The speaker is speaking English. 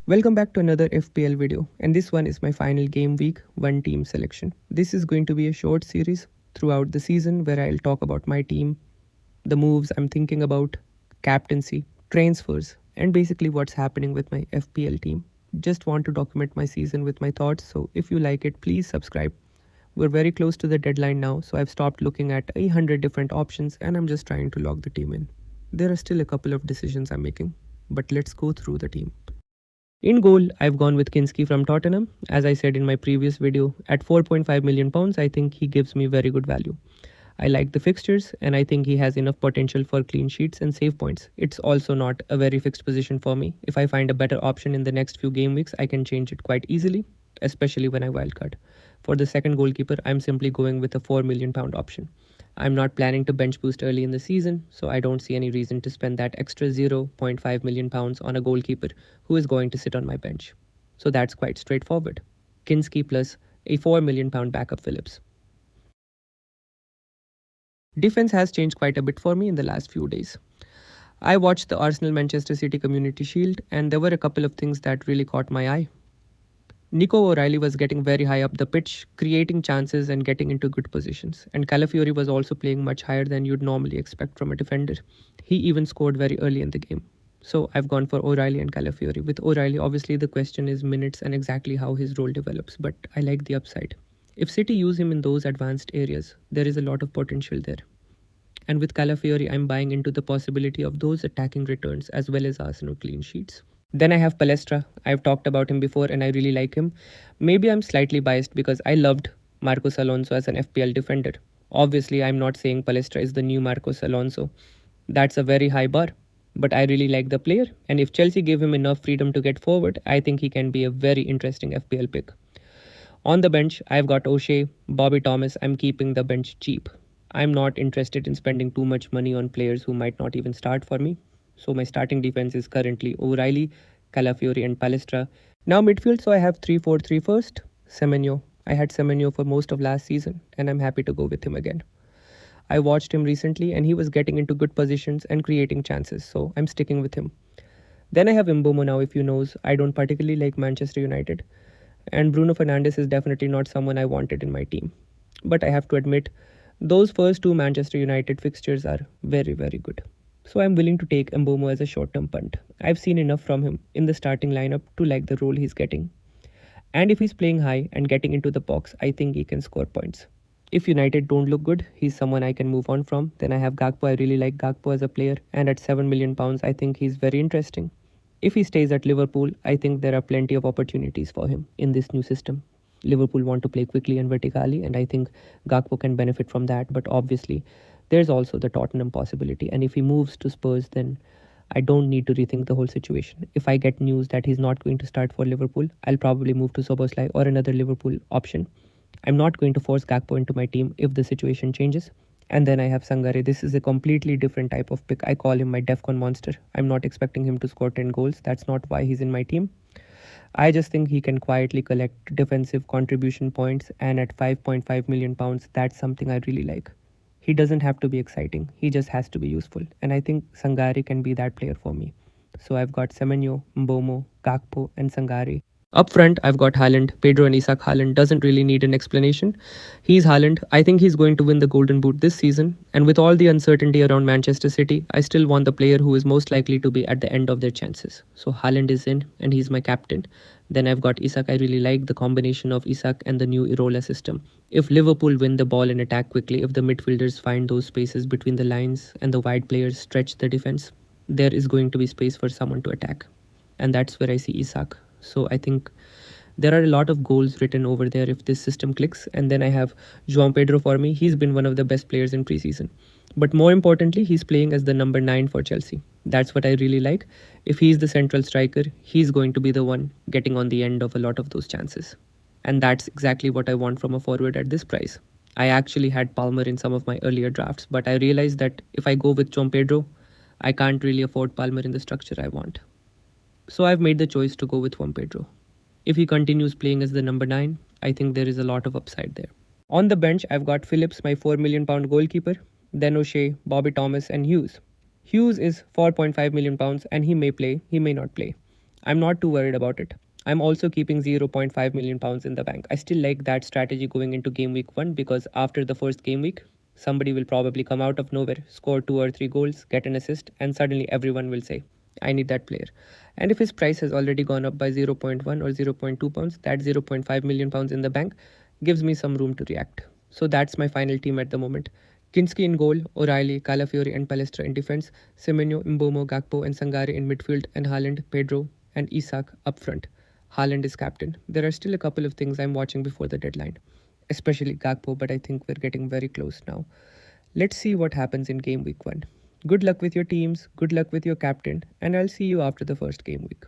Welcome back to another FPL video, and this one is my final game week 1 team selection. This is going to be a short series throughout the season where I'll talk about my team, the moves I'm thinking about, captaincy, transfers, and basically what's happening with my FPL team. Just want to document my season with my thoughts, so if you like it, please subscribe. We're very close to the deadline now, so I've stopped looking at 100 different options and I'm just trying to log the team in. There are still a couple of decisions I'm making, but let's go through the team. In goal, I've gone with Kinski from Tottenham. As I said in my previous video, at £4.5 million, I think he gives me very good value. I like the fixtures and I think he has enough potential for clean sheets and save points. It's also not a very fixed position for me. If I find a better option in the next few game weeks, I can change it quite easily, especially when I wildcard. For the second goalkeeper, I'm simply going with a £4 million option. I'm not planning to bench boost early in the season, so I don't see any reason to spend that extra £0.5 million on a goalkeeper who is going to sit on my bench. So that's quite straightforward. Kinski plus a £4 million backup Phillips. Defense has changed quite a bit for me in the last few days. I watched the Arsenal-Manchester City Community Shield and there were a couple of things that really caught my eye. Nico O'Reilly was getting very high up the pitch, creating chances and getting into good positions. And Calafiori was also playing much higher than you'd normally expect from a defender. He even scored very early in the game. So I've gone for O'Reilly and Calafiori. With O'Reilly, obviously the question is minutes and exactly how his role develops, but I like the upside. If City use him in those advanced areas, there is a lot of potential there. And with Calafiori, I'm buying into the possibility of those attacking returns as well as Arsenal clean sheets. Then I have Palestra. I've talked about him before and I really like him. Maybe I'm slightly biased because I loved Marcos Alonso as an FPL defender. Obviously, I'm not saying Palestra is the new Marcos Alonso. That's a very high bar. But I really like the player, and if Chelsea give him enough freedom to get forward, I think he can be a very interesting FPL pick. On the bench, I've got O'Shea, Bobby Thomas. I'm keeping the bench cheap. I'm not interested in spending too much money on players who might not even start for me. So my starting defense is currently O'Reilly, Calafiori and Palestra. Now midfield, so I have 3-4-3 first. Semenyo. I had Semenyo for most of last season and I'm happy to go with him again. I watched him recently and he was getting into good positions and creating chances, so I'm sticking with him. Then I have Mbomo now. If you knows, I don't particularly like Manchester United. And Bruno Fernandes is definitely not someone I wanted in my team. But I have to admit, those first two Manchester United fixtures are very, very good. So I'm willing to take Mbomo as a short-term punt. I've seen enough from him in the starting lineup to like the role he's getting. And if he's playing high and getting into the box, I think he can score points. If United don't look good, he's someone I can move on from. Then I have Gakpo. I really like Gakpo as a player. And at £7 million, I think he's very interesting. If he stays at Liverpool, I think there are plenty of opportunities for him in this new system. Liverpool want to play quickly and vertically, and I think Gakpo can benefit from that. But obviously, there's also the Tottenham possibility. And if he moves to Spurs, then I don't need to rethink the whole situation. If I get news that he's not going to start for Liverpool, I'll probably move to Szoboszlai or another Liverpool option. I'm not going to force Gakpo into my team if the situation changes. And then I have Sangare. This is a completely different type of pick. I call him my DEFCON monster. I'm not expecting him to score 10 goals. That's not why he's in my team. I just think he can quietly collect defensive contribution points, and at £5.5 million, that's something I really like. He doesn't have to be exciting. He just has to be useful. And I think Sangare can be that player for me. So I've got Semenyo, Mbomo, Gakpo and Sangare. Up front, I've got Haaland. Pedro and Isak. Haaland doesn't really need an explanation. He's Haaland. I think he's going to win the Golden Boot this season. And with all the uncertainty around Manchester City, I still want the player who is most likely to be at the end of their chances. So Haaland is in and he's my captain. Then I've got Isak. I really like the combination of Isak and the new Irola system. If Liverpool win the ball and attack quickly, if the midfielders find those spaces between the lines and the wide players stretch the defense, there is going to be space for someone to attack. And that's where I see Isak. So I think there are a lot of goals written over there if this system clicks. And then I have João Pedro for me. He's been one of the best players in preseason. But more importantly, he's playing as the number 9 for Chelsea. That's what I really like. If he's the central striker, he's going to be the one getting on the end of a lot of those chances. And that's exactly what I want from a forward at this price. I actually had Palmer in some of my earlier drafts, but I realized that if I go with João Pedro, I can't really afford Palmer in the structure I want. So I've made the choice to go with Juan Pedro. If he continues playing as the number 9, I think there is a lot of upside there. On the bench, I've got Phillips, my £4 million goalkeeper, then O'Shea, Bobby Thomas and Hughes. Hughes is £4.5 million and he may play, he may not play. I'm not too worried about it. I'm also keeping 0.5 million pounds in the bank. I still like that strategy going into game week 1 because after the first game week, somebody will probably come out of nowhere, score 2 or 3 goals, get an assist, and suddenly everyone will say, I need that player. And if his price has already gone up by zero point 0.1 or zero point 0.2 pounds, that 0.5 million pounds in the bank gives me some room to react. So that's my final team at the moment. Kinski in goal, O'Reilly, Calafiori and Palestra in defense, Semenyo, Mbomo, Gakpo and Sangare in midfield, and Haaland, Pedro and Isak up front. Haaland is captain. There are still a couple of things I'm watching before the deadline, especially Gakpo, but I think we're getting very close now. Let's see what happens in game week 1. Good luck with your teams, good luck with your captain, and I'll see you after the first game week.